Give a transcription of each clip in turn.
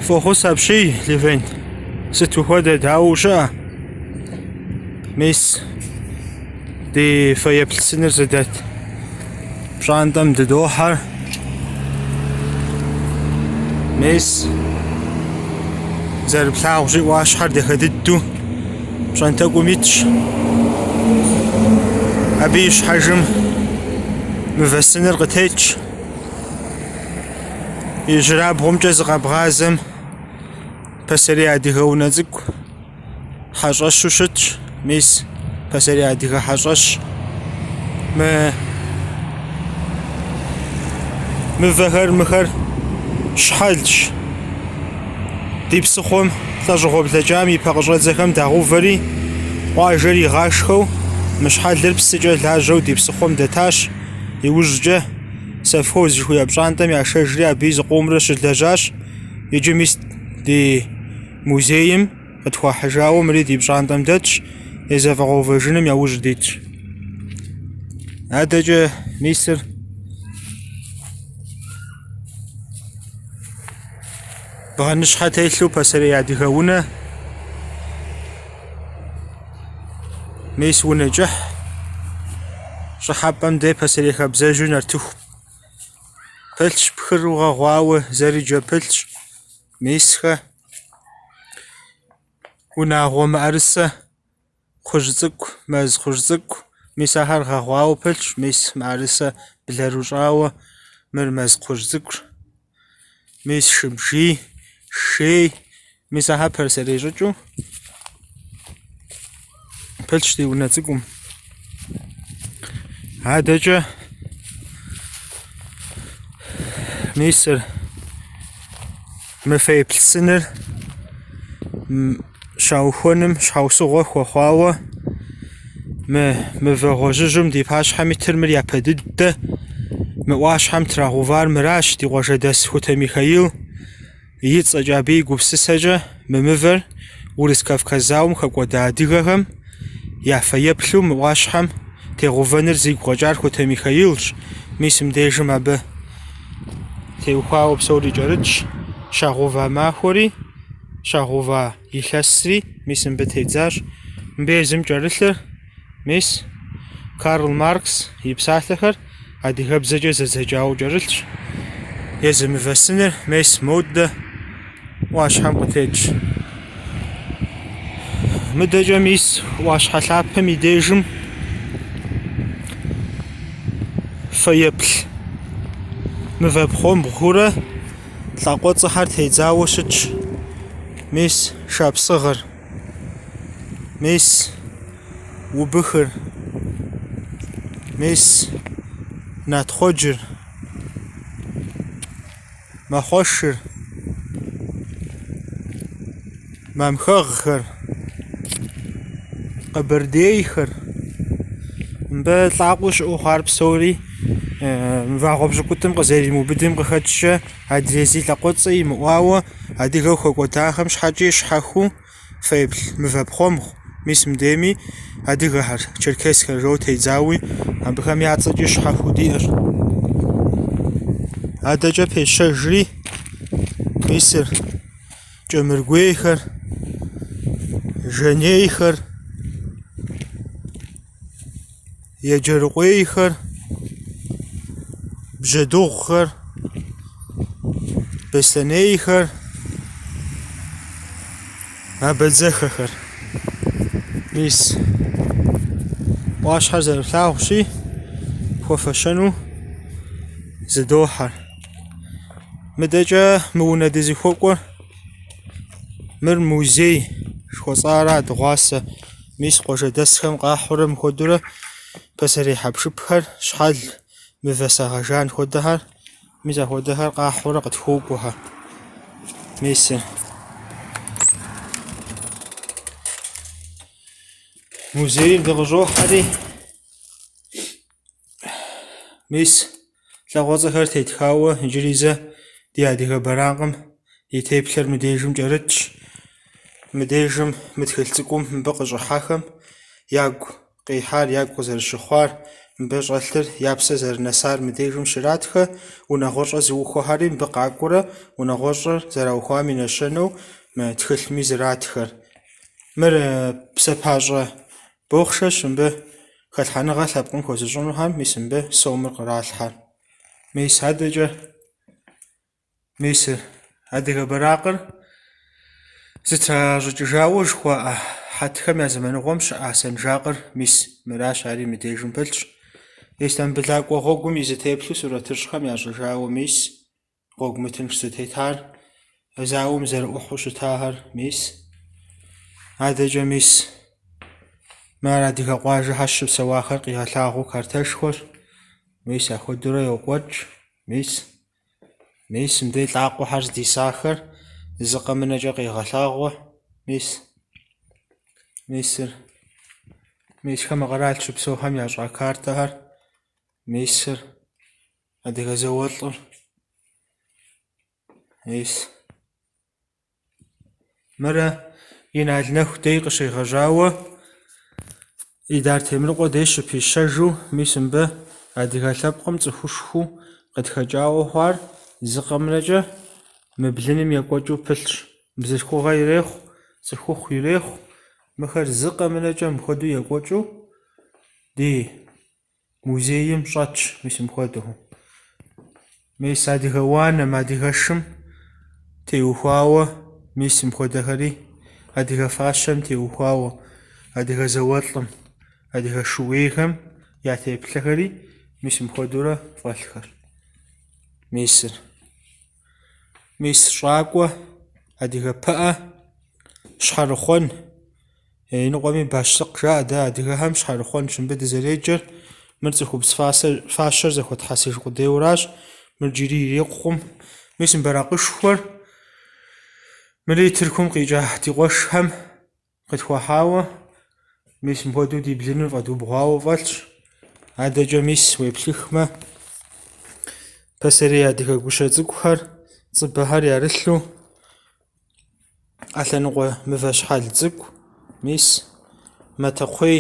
فوخس أبشي لفين ستو هذا داوشة ميس دي فيبل سنر زدت بشاندم ددوحر ميس زرب لاغجي واشحر دخددو بشان تاقو ميتش أبيش حجم مفسنر قتيتش يجراب غمجز غابغازم بسري عديغا ونزق حشاش شوشتش ميس بسري عديغا حشاش مفهر مخر شحالش دي بسخوم تاجغو بلجامي باقجرات زخم داغوفري واجري غاشخو مشحال دربسجا لاجو دي بسخوم دتاش يوججه سفوز شوية بشانتم يا شجري أبيز قومرش الدجاج يجي ميست دي موزيم قد خوا حجاو مري دي بشانتم دتش إذا فغو فيجنم يا وجديتش هذا جا ميستر بغنش حتى يتلو بسري يعدي هونا ميس ونجح شحابم دي بسري خبزاجو نرتوخ بلش بخروغا غواوه زري جا بلش ميسخة وناغو مارسة خجزكو ماز خجزكو ميسا هرغا غواوه بلش ميس مارسة بلاروجاوه مرمز خجزكو ميس شمشي شي ميسا هابر سريجو بلش دي ونازكم هذا جا ميسر مفاي بلسنر شاوخونم شاوسوغو خواخواوه مفغوججم دي باش حمي ترمر يا بدد مواش حم تراغوفار مراش دي غوجه دس خوتا ميخايل يتس اجابي غوبسسجا ممفر ورس كافكازاوم خقودا ديغهم يا فيبلو مواش حم تيغوفنر زي غوجار خوتا ميخايلش ميسم ديجم ابه تيوخاو بسوري جارج شاغوفا ماخوري شاغوفا يخسري ميسم بتيزاج مبيزم جارلر ميس كارل ماركس يبساثخر ادي هبزجه زجاو جارلش يزم فسنر ميس مود واش حم قتيج مدجا ميس واش حلابهم يديجم فيبل مفبخوم بخورة تلاقوت صحر تيزاوشتش ميس شاب صغر ميس وبخر ميس ناتخوجر مخوشر ممخغخر قبرديخر مبتلاقوش اوخار بسوري مفاغوب جكوتم قزيري مبدم قخدش ادريزي لاقوصي مواوا اديغو خوكوتاخم شحاجي شحاخو فيبل مفبخوم ميس مديمي اديغهر چركسك رو تيزاوي ام بخم ياصجي شحاخو دير ادجا بيشجري ميسر جمرغويخر جنيخر يجرغويخر بجدوخر بسلنيخر مبزخخر ميس واش حزر ثاوشي خوفشنو زدوحر مدجا مونا ديزي خوكور مر موزي شخصارا دغاسة ميس قوشة دسخم قاحورم خودورة بسري حبشبخر شحال مفساغجان خودهر ميزا خودهر قاحورة قد خوكوها ميس موزي دغجو حري ميس لغوزهر تيتخاوة جريزة دي اديغا براغم يتيبلر مديجم جارتش مديجم متخلتكم مبقى جحاخم ياقو قيحار ياقو زر الشخوار мбы щӏэлъыр япсэ зэрынэсар мыдежым щыратхэ, унагъуэщӏэ зыухуэхьэри мбы къакӏуэрэ унагъуэщӏэр зэраухуам и нэщэнэу тхылъми зыратхэр. Мыр псэ пащӏэ бохъшэщ мбы хэлъхьэныгъэ лъэпкъым хуэзыщӏынухэм, мис мбы сомыр къралъхьэр. Мис адэкӏэ мис адыгэ бэракъыр зытращӏыкӏыжауэ жыхуаӏэ хьэтхэм я зэманыгъуэм щыӏа сэнжакъыр мис мыращ, ари мыдежым пылъщ. Истамбылакӏуэ гъуэгум и зытеплъу сурэтыщӏхэм ящӏыжауэ мис гъуэгу мытынш зытетар, зауэм зэрыӏухьу щытахэр мис адэкӏэ мис мыр адыгэ къуажэхьэр щыпсэуахэр къигъэлъагъуэу картэшхуэр, мис яхуэдэурэ йокӏуэкӏ, мис мыбдеж лӏакъуэхьэр здисахэр зыкъэмынэкӏэ къегъэлъагъуэ, мисхэм мы къэрал щыпсэухэм ящӏа картэхэр, мисыр адыгэ зауэлӏыр, мырэ Инал нэху дей къыщегъэжьауэ Идар Темрыкъуэ дей щыпищэжу, мис мыбы адыгэ лъэпкъым цӏыхушхуэу къытхэкӏауэ хъуар зыкъэмынэкӏэ мы блыным екӏуэкӏыу пылъщ. Бзылъхугъэ ирехъу, цӏыхухъу ирехъу, мыхэр зыкъэмынэкӏэ мыпхуэдэу екӏуэкӏыу ди музейм щӏэтщ, мис мыпхуэдэу. Мис адыгэ уанэм, адыгэшым теухуауэ, мис мыпхуэдэхэри адыгэ фащэм теухуауэ, адыгэ зауэлӏым, адыгэ шууейхэм я теплъэхэри мис мыпхуэдэурэ фӏэлъхэр. Мис щӏакӏуэ, адыгэ пыӏэ, щхьэрыхъуэн, иныкъуэми бащыкъ жаӏэ дэ адыгэхэм щхьэрыхъуэнщ мыбы дызэреджэр. Мыр цӏыхубз фащэр зэхуэтхьэсыж къудейуэращ, мыр джыри ирекъукъым. Мис мыбэрэкъышхуэр мыри Тыркум къикӏа ди къуэшхэм къытхуэхьауэ, мис мыпхуэдэу ди блыныр фӏэдубгъуауэ фӏэлъщ. Адэкӏэ мис уеплъыхмэ, пасэрей адыгэ гущэ цӏыкӏухэр, цӏыбэхэр ярылъу ӏэлъэныкъуэ мывэ щхьэл цӏыкӏу, мис матэкхъуей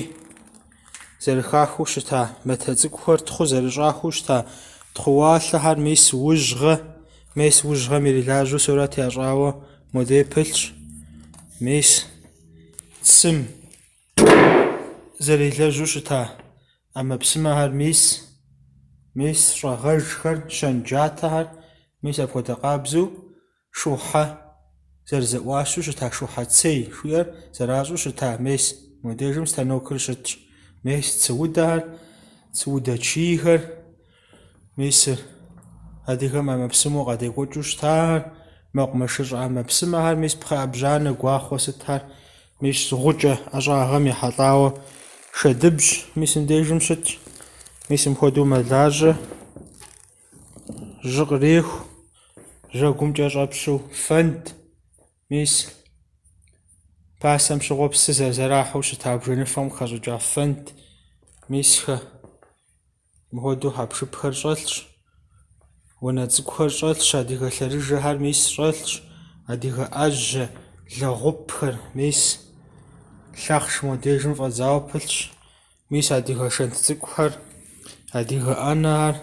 зэрыхахыу щыта матэ цӏыкӏухэр, тхъу зэрыщӏахыу щыта тхъууалъэхьэр, мис ужьгъэм ирилажьэу сурэт ящӏауэ модей пылъщ. Мис цым зэрилэжьу щыта ӏэмэпсымэхэр, мис щӏэгъэжхэр, щэнджатэхэр, мис апхуэдэ къабзэу шухьэ зэрызэӏуащэу щыта шухьэ цей жиӏэр зэращӏэу щыта мис мобдежым станокыр щытщ. Мис цыудэхэр, цыудэ чийхэр, мисыр адыгэм ӏэмэпсымэу къадекӏуэкӏыу щытахэр, мэкъумэшыщӏэ ӏэмэпсымэхэр, мис пхъэӏэбжьанэ гуахъуэ сытхэр, мис гъукӏэ ӏэщӏагъэм ехьэлӏауэ шэдыбжь мис мыбдежым щытщ. Мис мыпхуэдэу мэлажьэ, жьы къреху, жьэгумкӏэ щӏэпщу фэнд, мис пасэм щыгъуэ псы зэрызэрахьэу щыта бжэныфэм къыхэщӏыкӏа фэнд, мисхэ мыпхуэдэу хьэпшыпхэр щӏэлъщ, уанэ цӏыкӏухэр щӏэлъщ, адыгэ лъэрыжэхэр мис щӏэлъщ, адыгэ ӏэжьэ, лэгъупхэр, мис лъэхъш мобдежым фӏэдзауэ пылъщ. Мис адыгэ шэнт цӏыкӏухэр, адыгэ ӏэнэхэр,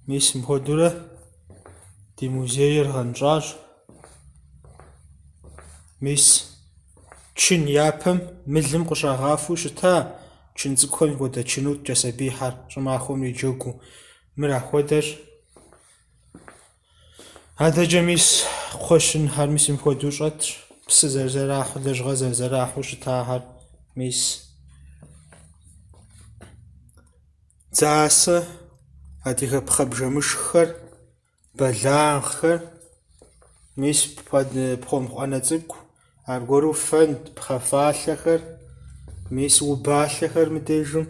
мис мыпхуэдэурэ ди музейр гъэнщӏащ. Мис чын япэм мылым къыщагъафэу щыта, чын цӏыкӏухэм хуэдэ чынуткӏэ сабийхьэр щӏымахуэм иджэгуу, мыр апхуэдэщ. Адэкӏэ мис кхъуэщынхэр мис мыпхуэдэу щӏэтщ, псы зэрызэрахьэу, лэжьыгъэ зэрызэрахьэу щытахэр, мис дзасэ, адыгэ пхъэбжэмышххэр, бэлагъхэр, мис пхъуэмыхъуэнэ цӏыкӏу, аргуэру фэнд, пхъэфалъэхэр, мис убалъэхэр мыбдежым,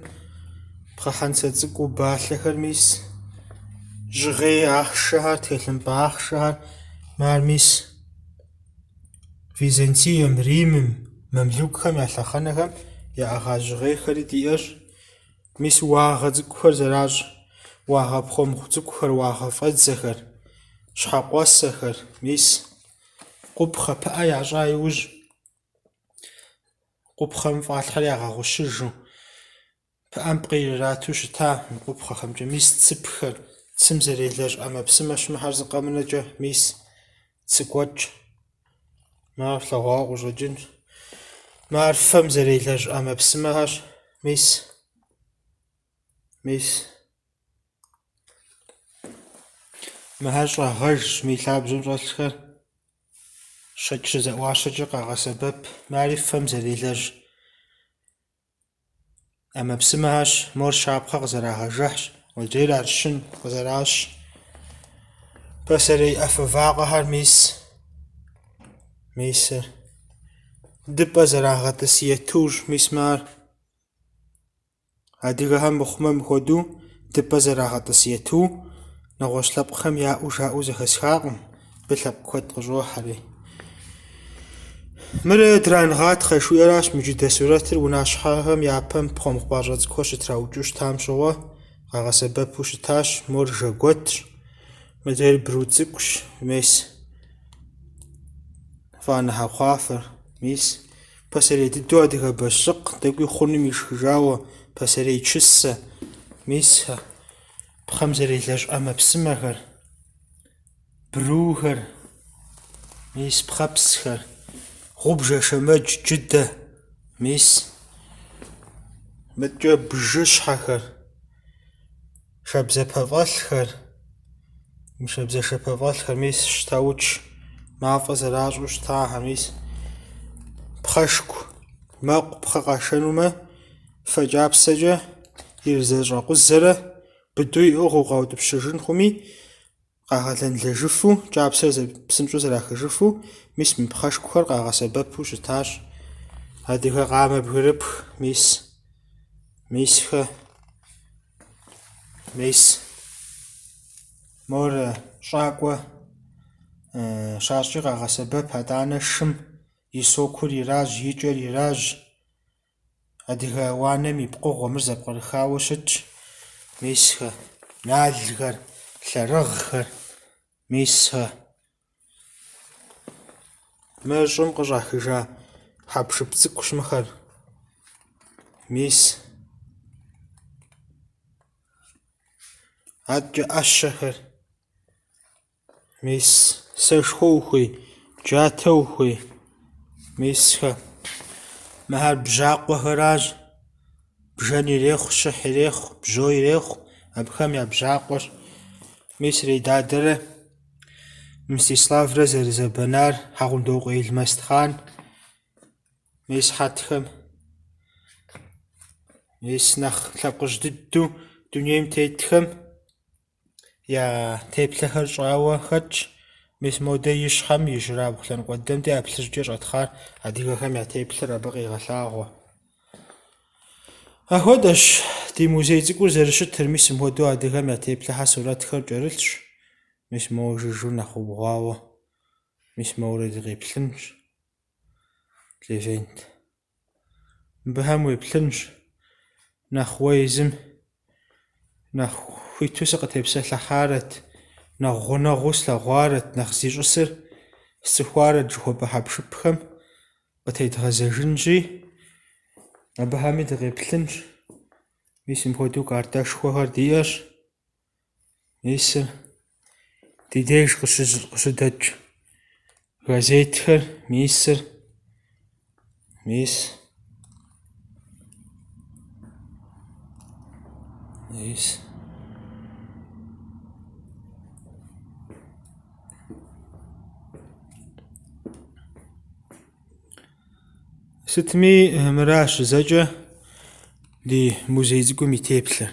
пхъэхьэнцэ цӏыкӏу убалъэхэр, мис жьыгъей ахъшэхэр, телъымпӏэ ахъшэхэр, ар мис Византием, Римым, Мамлюкхэм я лъэхъэнэхэм яӏыгъа жьыгъейхэри диӏэщ. Мис уагъэ цӏыкӏухэр зэращӏ, уагъэ пхъуэмыхъу цӏыкӏухэр, уагъэ фӏэдзэхэр, щхьэкъуэсэхэр, мис къупхъэ пыӏэ ящӏа иужь, къупхъэм фӏалъхьэр ягъэгъущыжу, пыӏэм пкъирату щыта гъупхъэхэмкӏэ. Мис цыпхэр, цым зэрелэжь ӏэмэпсымэ щымыхьэр зыкъэмынэкӏэ мис цыкӏуэкӏ. Ар флъэгъуауэ къыщӏэкӏынщ. Марфэм зэрелэжь ӏэмэпсымэхэр мис мыхьэр щӏагъэжщ, милъабжьэм щӏэлъхэр щэкӏ щызэӏуащэкӏэ къагъэсэбэп. Мари фэм зэрелэжь ӏэмэпсымэхэрщ, мор щапхъэ къызэрагъэжыхьщ, иджыри арщын къызэращ. Пасэрей ӏэфэ вакъэхэр мисыр дыпӏэ зэрагъэтӏысыетыжщ, мис ар адыгэхэм мыхъумэ мыхуэдэу дыпӏэ зэрагъэтӏысыету нэгъуэщӏ лъэпкъхэм яӏэу жаӏэу зэхэсхакъым, абы лъэпкъ куэд къыщӏохьэри. Мыр дрангъатхъэ жиӏэращ мы джыдэ сурэтыр, унащхьэхэм япэм пхъуэмыхъу пӏащӏэ цӏыкӏухэр щытраукӏыу щытам щыгъуэ къагъэсэбэпу щытащ. Мор жэгуэтщ, мыдрейр бру цӏыкӏущ, мис фӏанэхьэкхъуафэр, мис пасэрей дыдэу адыгэ бэщыкъ, тӏэкӏуи хъунум ишхыжауэ пасэрей чысэ, мис пхъэм зэрелэжь ӏэмэпсымэхэр, брухэр, мис пхъэпсхэр, гъубжэ, шэмэдж, джыдэ, мис мыткӏэ бжыщхьэхэр, шабзэпэфӏэлъхэр, шабзэшэпэфӏэлъхэр, мис щтаууч мафӏэ зэращӏэу щытахэр, мис пхъэшку, мэкъу пхъэ къашэнумэ фэ кӏапсэкӏэ ирызэщӏэкъузэрэ быдэу иӏыгъыу къаутӏыпщыжын хъуми, къагъэлэнлэжыфу, кӏапсэр псынщӏэу зэрахыжыфу, мис мы пхъэшкухэр къагъэсэбэпу щытащ. Адыгэ къамэ бгырыпх, мисхэ, мор щӏакӏуэ щащӏри къагъэсэбэп. Атӏанэ шым и сокур иращ, и кӏэр иращ. Адыгэ уанэм и пкъыгъуэ мыр зэпкърыхауэ щытщ. Мисхэ, налхэр, лъэрыгъхэр, мисхэ. Мыр щӏым къыщӏахыжа хьэпшып цӏыкӏущ мыхэр, мис аткӏэ ӏэщэхэр, мис сэшхуэ ухуей, джатэ ухуей, мисхэ. Мыхьэр бжьакъуэхэращ, бжэн ирехъу, щыхь ирехъу, бжьо ирехъу, абыхэм я бжьакъуэщ. Мис Рейдадэрэ Мстиславрэ зэрызэбэнар Хьэгъундокъуей Илмэстхъан, мис хьэтхэм, мис нэхъ лъэпкъыжь дыдэу дунейм тетхэм я теплъэхэр щӏауэ хэтщ. Мис модэ и щхьэм и жьырабгъу лъэныкъуэдэм я плъыжькӏэ щӏэтхъар адыгэхэм я теплъэр абы къегъэлъагъуэ. Ахуэдэщ ди музей цӏыкӏур зэрыщытыр. Мис мыпхуэдэу адыгэм я теплъэхьэр сурэтхэр кӏэрылъщ. Мис моуэ жыжьэу нэхъ убгъуауэ, мис моуэрэ дыкъеплъынщ. Левент мыбыхэм уеплъынщ. Нэхъ уэ езым нэхъ хуиту сыкъытепсэлъыхьарэт, нэхъ гъунэгъуу слъэгъуарэт, нэхъ зищӏысыр сцӏыхуарэт жыхуэпӏэ хьэпшыпхэм къытедгъэзэжынщи, абыхэми дыкъеплъынщ. Мис мыпхуэдэу картэшхуэхэр диӏэщ. Мисыр ди деж къыщыдэкӏ газетхэр, мис сытми мыращ зэкӏэ ди музей цӏыкӏум и теплъэр.